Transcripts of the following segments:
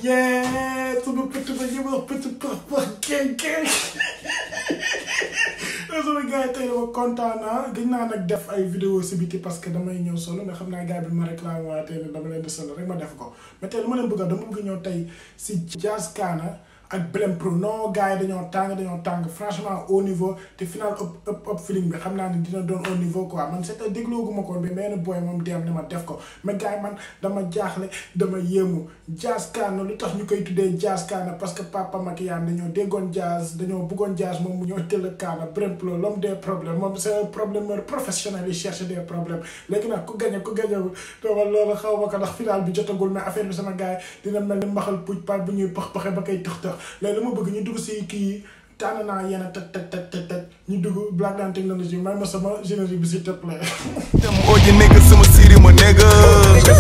Yeah, sama pëtt ba ñu wax pëtt geng sama gars yi tey dama kontaan naa gëj naa nag def ay vidéo si biti parce que damay ñëw solo mais xam naa gars bi ma réclamé waa tey ne dama leen di solo rek ma def ko mais tey lu ma leen bëgg dama bëgg ñëw tey si Jazz Kana ak Blm Pro non gars yi dañoo tàng franchement au niveau te final up feeling bi xam naa ne dina doon au niveau quoi man c'est déglooguma ko bi benn boy moom dem ne ma def ko mais gars yi man dama jaaxle dama yéemu Jazz Kana lu tax ñu koy tuddee Jazz Kana parce que papa Makiyan dañoo déggoon jazz dañoo bëggoon jazz moom mu ñoo tëll Kana Blm Pro l'homme des problèmes moom c'est un problemeur professionnel yi cherche des problèmes léegi nag ku gañewul te man loolu xaw ma ko ndax final bi jotagul mais affaire bi sama gars yi dina mel ni mbaxal puuj par bu ñuy pax-paxe ba koy tëx léegi dama bëgg ñu dugg si kii tànn naa yenn tet ñu dugg Black Dance Technology may ma sama générique bi si te plaît. Oji nigga sama siri ma nigga.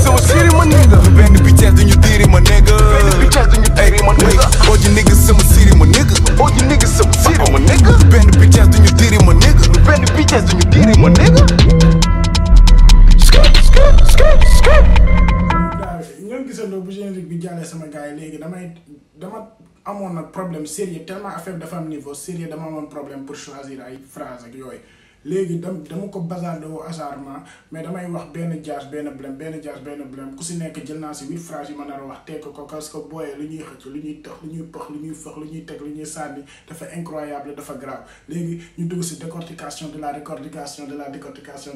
Sama siri ma nigga. Benn bitches duñu diri ma nigga. Benn bitches duñu diri ma nigga. Oji nigga sama siri ma nigga. Oji nigga sama siri ma nigga. Benn bitches duñu diri ma nigga. Benn bitches duñu diri ma nigga. Skip. ñoo gisandoo bu générique bi jàllee sama gars yi léegi dama amoon nag problème sérieux tellement affaire bi dafa am niveau sérieux dama amoon problème pour choisir ay phrase ak yooyu léegi dama ko bazardé au hasardement mais damay wax benn jazz benn Blm ku si nekk jël naa si 8 phrases yi ma nar a wax teg ko parce que booyee lu ñuy xëcc lu ñuy tax lu ñuy pëx lu ñuy fëx lu ñuy teg lu ñuy sànni dafa incroyable dafa grave léegi ñu dugg si décortication de la décortication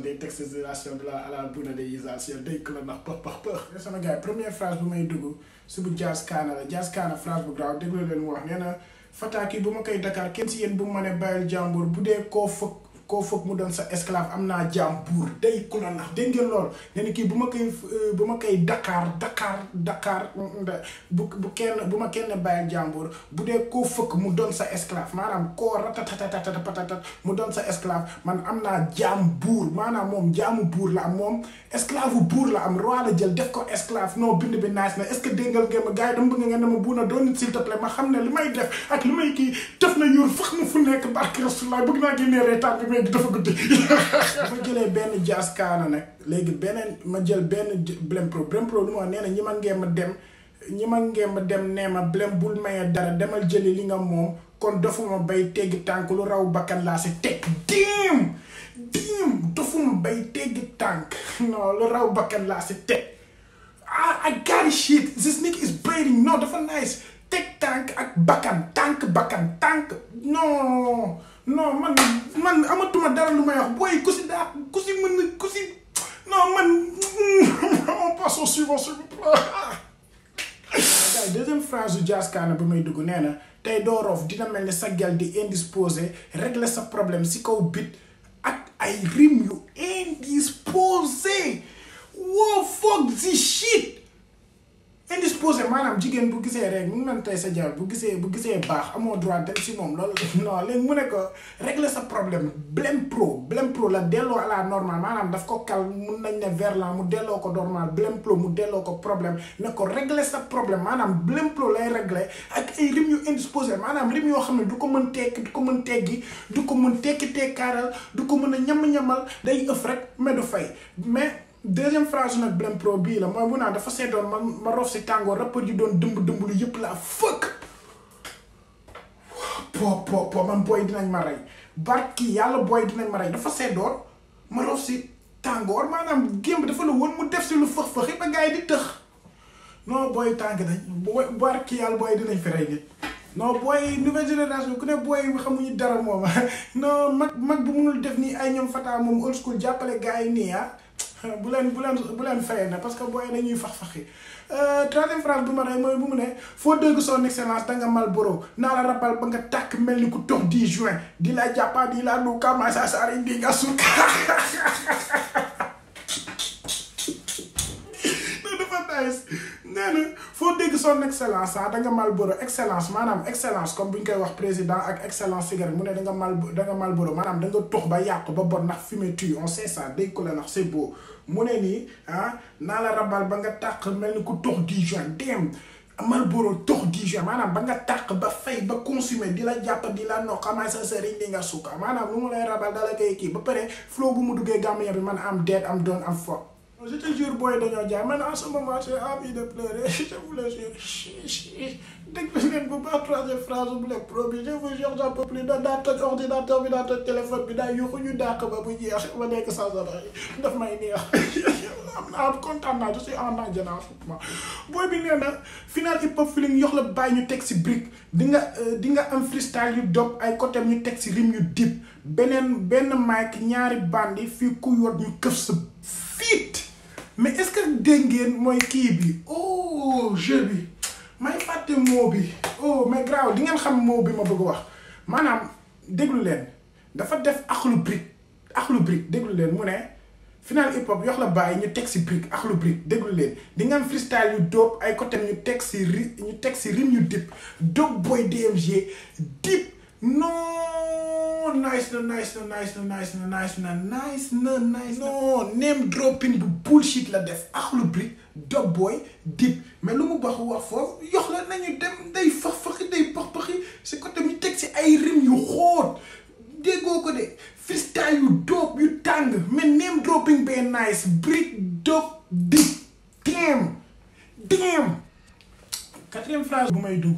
des textualisation de la bonadisation day la ndax pëx sama gars yi première phrase bu may dugg si bu Jazz Kana la Jazz Kana phrase bu grave déglu leen mu wax nee na Fataki bu ma koy Dakar kenn si yéen bu ma ne bàyyil jàmbur bu dee koo foog mu doon sa esclave am naa jaam buur day ku la nax dégg ngeen loolu nee na kii bu ma koy Dakar bu ma kenn bàyyil jàmbur bu dee koo fëkk mu doon sa esclave maanaam koo ratatatatat mu doon sa esclave man am naa jaam buur maanaam moom jaamu buur la am moom esclave buur la am roi la jël def ko esclave non bind bi nice na est-ce que déggal ngeen ma gars yi dama bëgg ngeen ne ma buuna doon nit s'il te plaît ma xam ne li may def ak li may kii def na yuur fax ma fu nekk barki Rasulullah bëgg naa génnee reetaan bi mais dafa guddi ma jëlee benn Jazz Kana nag léegi ma jël benn Blm Pro lu ma nee na ñi ma ngeen ma dem nee ma Blm bul maye dara demal jëli li nga moom kon dofuma bay teggi tànk lu raw bakkan laa si teg diim dofuma bay teggi tànk non lu raw bakkan laa si teg I got shit this nigga is braiding non dafa nice teg tànk ak bakkan tànk non man amatuma dara lu may wax booy ku si non man on passe au suivant s'il vous plaît. Deuxième phrase du Jazz Kana ba may dugg nee na tey doo roof dina mel ni sa gel di indisposé régler sa problème si kaw bit ak ay rime yu indisposé wow fuck this shit indisposé maanaam jigéen bu gisee rek mu ngi mel tey sa jabar bu gisee baax amoo droit dem si moom loolu non léegi mu ne ko régler sa problème Blm Pro la delloo à la normale maanaam daf ko kal mun nañ ne verlan mu delloo ko normal Blm Pro mu delloo ko problème ne ko régler sa problème maanaam Blm Pro lay régler ak ay rimes yu indisposé maanaam rimes yoo xam ne du ko mën tekki du ko mën teggi du ko mën tekki tekkaaral du ko mën a ñam-ñamal day ëff rek mais du fay mais deuxième phrase nag Blm Pro bii la mooy bu naan dafa seddoon ma rof si tàngoor rapport yi doon dëmb lu yëpp laa fëkk po man booy dinañ ma rey barki yàlla booy dinañ ma rey dafa seddoon ma rof si tàngoor maanaam gémb dafa la woon mu def si lu fëx-fëxi ba gars yi di tëx non booy tànk nañ barki yàlla booy dinañ fi rey nit non booy nouvelle génération ku ne booy xamuñu dara moom non mag bu munul def nii ay ñoom Fata moom old school jàppale gars yi nii bu leen fayee na parce que booy dañuy fax-faxi troisième phrase bu ma rey mooy bu mu ne foo dégg son excellence danga Malboro naa la rabal ba nga tàkk mel ni ku toog 10 juin di la jàppa di la nu kamasa sari di nga sukk non dafa nice nee na foo dégg son excellence danga Malboro excellence maanaam excellence comme bu ñu koy wax président ak excellence cigarette mu ne danga Malboro maanaam da nga tux ba yàqu ba bon ndax fumé tu on sait ça dégg ko la ndax c'est beau mu ne nii naa la rabal ba nga tàq mel ni ku tux 10 juin dem Malboro tux 10 juin maanaam ba nga tàq ba fay ba consommer di la jàpp di la no xamaay sa sëriñ di nga sukka maanaam lu mu lay rabal dala koy kii ba pare flow bu mu duggee Gambia bi man am dead am done am fuck Je te jure booy dañoo jaay man en ce moment j'ai envie de pleurer je vous le jure dégg leen bu baax troisième phrase bu Black Pro bi je vous jure j'en peux plus daa toj ordinateur bi daa toj téléphone bi daa yuxu ñu dàq ba bu jeex ma nekk sans oreille daf may neex am naa kontaan naa je suis en enjeunement booy bi nee na final hip hop feeling yox la bàyyi ñu teg si brique di nga am freestyle yu dope ay côté ñu teg si rim yu dip benn mic ñaari bandi fii ku yor ñu këf sa fiit mais est-ce que dégg ngeen mooy kii bi oh jeu bi may fàtte moo bi oh mais grave di ngeen xam moo bi ma bëgg wax maanaam déglu leen dafa def axlu brique déglu leen mu ne final hip hop yox la bàyyi ñu teg si brique axlu brique déglu leen di nga am freestyle yu dope ay côté ñu teg si rim yu dip dope boy DMG dip non nice na non name dropping bu bullshit la def axlu brique dope boy dip mais lu mu wax foofu yox la nañu dem day fax-faxi day pax-paxi si côté ñu teg si ay rim yu xóot déggoo ko de freestyle yu dope yu tàng mais name dropping bee nice brique dope dip damn quatrième phrase bu may dugg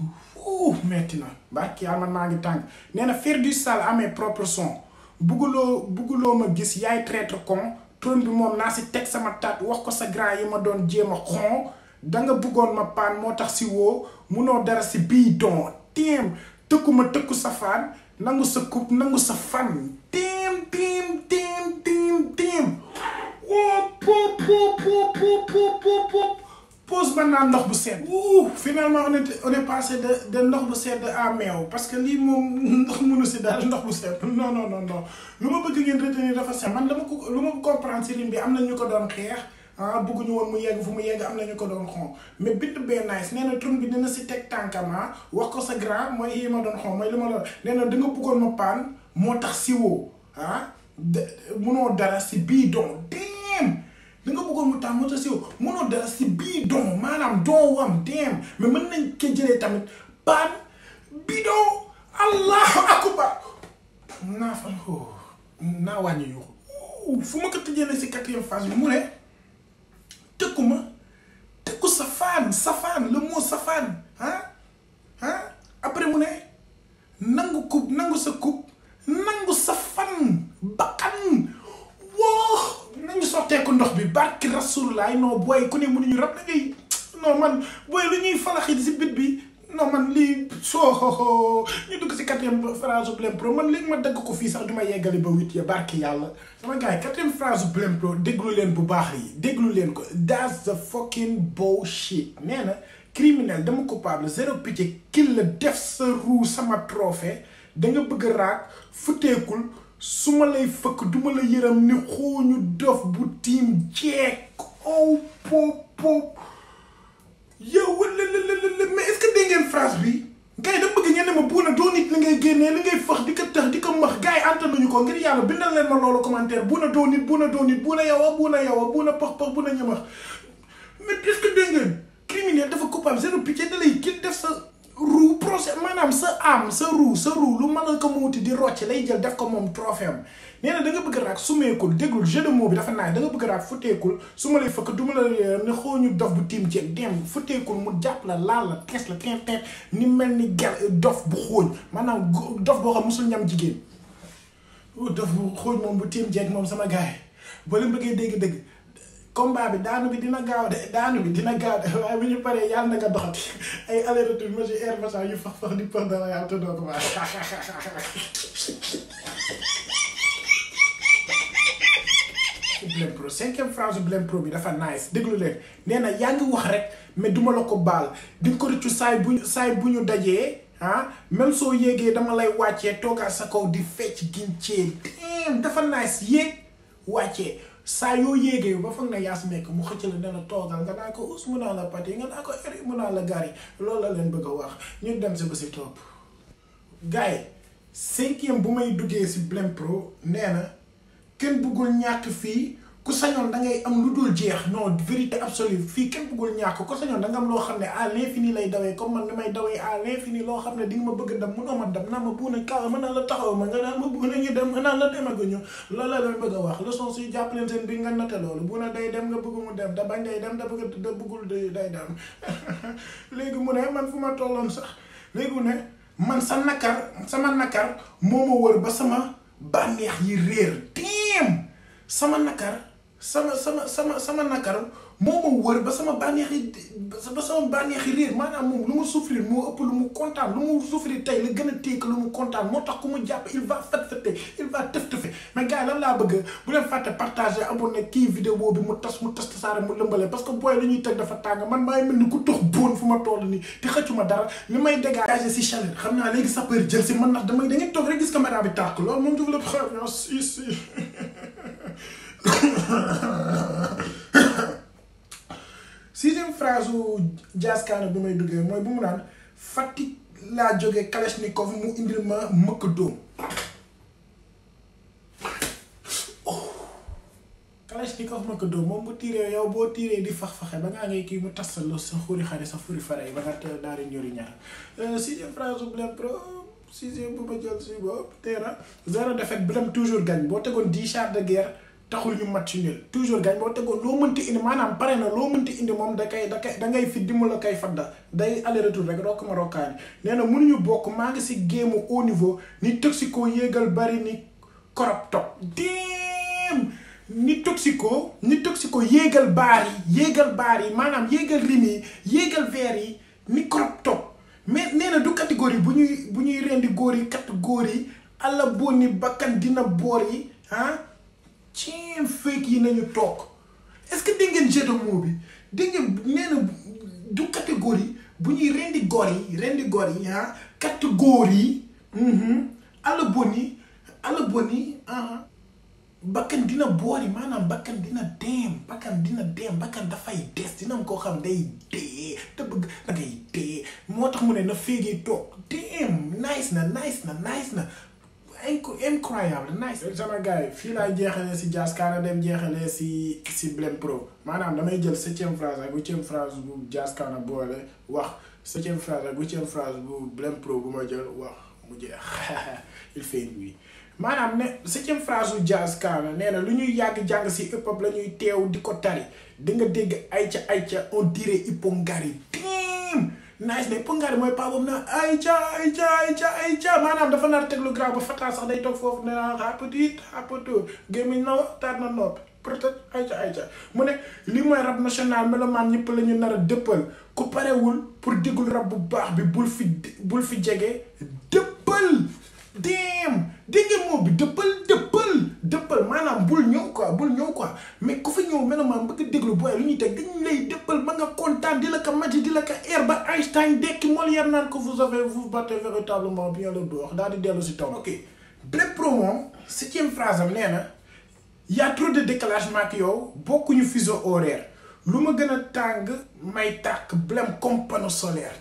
metti na barki yàlla man maa ngi tàng nee na faire du sale à mes propres sons bugguloo ma gis yaay traître con trône bi moom naa si teg sama tat wax ko sa grand yi ma doon jéem a xon danga bëggoon ma paan moo tax si woo munoo dara si bii don téem tëkku ma tëkku sa fan nangu sa coupe nangu sa fan téem pause ba naan ndox bu sedd finalement on est passé de ndox bu sedd à meew parce que lii moom ndox mënu si daal ndox bu sedd non lu ma bëgg ngeen retenir dafa sedd man lu ma comprendre si rim bi am na ñu ko doon xeex bëgguñu woon mu yegg fu mu yegg am na ñu ko doon xon mais bit bee nice nee na trône bi dina si teg tànkama wax ko sa grand mooy yi ma doon xon mooy li ma doon nee na da nga bëggoon ma paan moo tax si woo munoo dara si bii don da nga bëggoon mu tax moo tax si woo munoo dara si bii don maanaam don wam mais mën nañ ko jëlee tamit paan bidon allahu akbar naa wàññi yu fu ma ko tëjee ne si quatrième phase bi mu ne tëkku safaan le mot safaan après mu ne nangu sa coupe nangu sa fan bakkan woo nañu sotteeku ndox bi barki rasulullah non booy ku ne mënuñu rab da ngay non man booy lu ñuy falaxit si bit bi non man lii soo ñu dugg si quatrième phrase bu Black Pro man léegi ma dagg ko fii sax duma yeggali ba 8 ya barki yàlla sama gars yi quatrième phrase bu Black Pro déglu leen bu baax yi déglu leen ko that's the fucking bullshit nee na criminel dama coupable zéro pitié kil la def sa roue sama trophée da nga bëgg a raak futeekul su ma lay fëkk duma la yëram ni xooñu dof bu tiim jeeg pop yow mais est-ce que dégg ngeen phrase bi gars yi dama bëgg ngeen ne ma buuna doo nit li ngay génnee li ngay fax di ko tax di ko max gars yi antanuñu ko ngir yàlla bindal leen ma loolu commentaire buuna doo nit buuna yow buuna pax buuna ñamax mais est-ce que dégg ngeen criminel dafa coupable zéro pitié da lay kil def sa roue procès maanaam sa am sa roue lu mën a ko muuti di rocc lay jël def ko moom trophée am nee na da nga bëgg raak sumeekul déglul jeu de mots bi dafa naay da nga bëgg raak futteekul su ma lay fëkk du ma la ne xooñu dof bu tiim ceeg dem futteekul mu jàpp la laal la tees la teet ni mel ni dof bu xooñ maanaam dof boo xam musul ñam jigéen dof bu xooñ moom bu tiim jeeg moom sama gars yi ba leen bëggee dégg-dégg combat bi daanu bi dina gaaw de waaye bu ñu paree yàlla na nga doxati ay aller retour monsieur air massa yu fax di për dara yàlla te doo ko baax Black Pro cinquième phrase bu Black Pro bi dafa nice déglu leen nee na yaa ngi wax rek mais duma la ko baal di nga ko rëccu saay bu ñu dajee même soo yéegee dama lay wàccee toogaat sa kaw di fecc gincee dafa nice yéeg wàccee saa yoo yéegee ba foog na yaas nekk mu xëcc la dana toogal nga naa ko us mun naa la pati nga naa ko eri mun naa la gari loolu la leen bëgg a wax ñu dem si ba si topp gars yi cinquième bu may duggee si Black Pro nee na kenn bëggul ñàkk fii ku sañoon da ngay am lu dul jeex non vérité absolue fii kenn bëggul ñàkk ku sañoon da nga am loo xam ne à l'infini lay dawee comme man ni may dawee à l'infini loo xam ne di nga ma bëgg dem mënoo ma dem naa ma buuna kaw mën naa la taxaw ma nga naan ma buuna ñu dem mën naa la demaguñu loolu la leen bëgg a wax leçon si jàpp leen seen bi nga noté loolu buuna day dem nga bëgg mu dem da bañ day dem da bëggul day dem léegi mu ne man fu ma tolloon sax léegi mu ne man sama nakar moo ma wër ba sama bànneex yi réer tiim sama nakar sama nakar moo ma wër ba sama bànneex yi réer maanaam moom lu mu souffrir moo ëpp lu mu kontaan lu mu souffrir tey la gën a téye lu mu kontaan moo tax ku mu jàpp il va fët-fëte il va tëf-tëfe mais gars yi lan laa bëgg bu leen fàtte partager abonné kii vidéo bi mu tas tasaare mu lëmbale parce que booy li ñuy teg dafa tàng man maay mel ni ku tox boon fu ma toll nii te xëccuma dara li may dégager si chaleur xam naa léegi sapeur jël si man ndax da ngeen toog rek gis caméra bi tàkk loolu moom je vous le préviens si sixième phrase u Jazz Kana bi may duggee mooy bu mu naan Fatick laa jógee Kalashnikov mu indil ma mëkk dóom Kalashnikov mëkk dóom moom bu tiiree yow boo tiiree di fax-faxe ba ngaa ngay kii mu tas sa xuri xare sa furi fare yi ba nga daal di ñori ñaar sixième phrase u Blem Pro sixième bu ma jël si boobu teera zéro défaite Blem toujours gagne boo tegoon 10 chars de guerre taxul ñu match nul toujours gagne boo tegoon loo mënti indi maanaam pare na loo mënti indi moom da ngay fi di mu la koy fadda day aller retour rek rokk ma rokkaani nee na mënuñu bokk maa ngi si géemu haut niveau ni Toxico yéegal bari ni Crop Top déem ni Toxico yéegal baar yi maanaam yéegal rim yi yéegal veer yi ni Crop Top mais nee na du catégorie bu ñuy rendi góor yi catégorie alla bonni bakkan dina boor yi ciim fake yi nañu toog est-ce que dégg ngeen jeu de mots bi dégg ngeen nee na du catégorie bu ñuy rendi góor yi catégorie alla bonni bakkan dina boor yi maanaam bakkan dina dem bakkan dafay des dina am koo xam day dee te bëgg da ngay dee moo tax mu ne na fake yi toog dem nice na incroyable nice sama gars yi fii laay jeexalee si Jazz Kana dem jeexalee si Blem Pro maanaam damay jël 7e phrase ak 8e phrase bu Jazz Kana boole wax 7e phrase ak 8e phrase bu Blem Pro bu ma jël wax mu jeex il fait nuit maanaam ne 7e phrase bu Jazz Kana nee na lu ñuy yàgg jàng si hip hop la ñuy teew di ko tari di nga dégg ayca on dirait Ipongari nice ne Ipongari mooy paa boobu naa ayca maanaam dafa nar teg lu grave ba fataa sax day toog foofu ne naa xaapatu gémmiñ na taat na noppi peut-être ayca mu ne li mooy rap national melomaan ñëpp la ñu nar a dëppal ku parewul pour déggul rap bu baax bi bul fi jege dëppal dem dégg ngeen moo bi dëppal maanaam bul ñëw quoi mais ku fi ñëw melomaan bëgg déglu booy lu ñuy teg dañu lay dëppal ba nga kontaan di la ko mati di la ko air ba Einstein dekki Molière naan ko vous battez véritablement bien le dos daal di dellu si taw. ok Blem Pro moom 7e phrase am nee na y a trop de décalage ak yow bokkuñu fuseau horaire lu ma gën a tàng may tàkk Blem comme panneau solaire.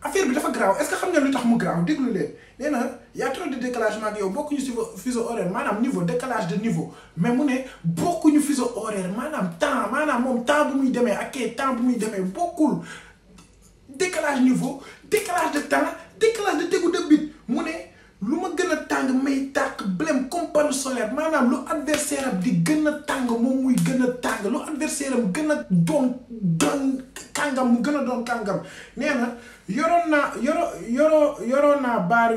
affaire bi dafa grave est-ce que xam nga lu tax mu grave déglu leen nee na y a trop de décalage ak yow bokkuñu si fuseau horaire maanaam niveau décalage de niveau mais mu ne bokkuñu fuseau horaire maanaam temps maanaam moom temps bu muy demee ak temps bu muy demee bokkul décalage niveau décalage de temps décalage de déggu de bit mu ne lu ma gën a tàng may tàkk Blem comme panneau solaire maanaam lu adversaire am di gën a tàng moom muy gën a tàng lu adversaire am gën a doon kàngam mu gën a doon kàngam nee na yor naa baar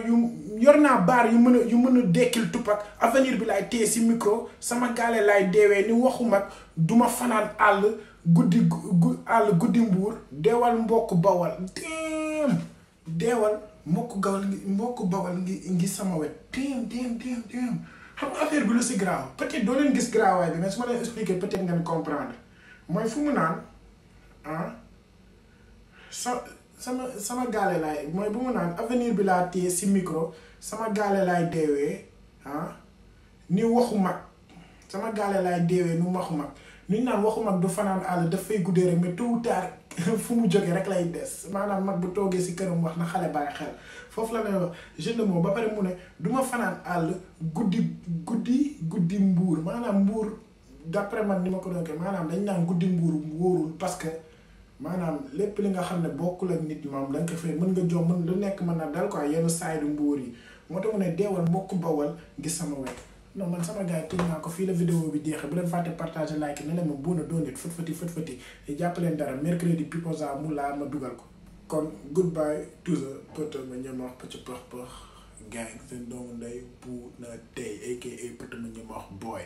yu mën a dekkil Tupac avenir bi laay téye si micro sama gaale laay deewee ni waxu mag duma fanaan àll guddi mbuur deewal mbokk bawal deewal mbokk bawal ngi sama wet dem xam nga affaire bi lu si grave peut-être doo leen gis graawaay bi mais su ma leen expliquer peut-être ngeen comprendre mooy fu mu naan sama gaale laay mooy bu mu naan avenir bi laa téye si micro sama gaale laay deewee ni waxu mag sama gaale laay deewee ni waxu mag ni ñu naan waxu mag du fanaan àll dafay guddee rek mais tôt ou tard fu mu jógee rek lay des maanaam mag bu toogee si këram wax na xale bàyyi xel foofu la lay wax jeune moo ba pare mu ne du ma fanaan àll guddi mbuur maanaam mbuur d'après man ni ma ko doon kii maanaam dañ naan guddi mbuur wóorul parce que maanaam lépp li nga xam ne bokkul ak nit moom da nga ko fay mën nga jom mën lu nekk mën na dal quoi yenn saaydu mbuur yi moo tax mu ne deewal mbokk bawal gis sama wet non man sama gars yi tëj naa ko fii la vidéo bi jeexee bu leen fàtte partager like ne leen ma buuna doon nit fët jàppaleen dara mercredi piposa mu laa ma dugal ko kon goodbye to the pëtë ma ñëm wax pëcc pëx gang seen doomu ndey bu na tey aka pëtë ma ñëm wax boy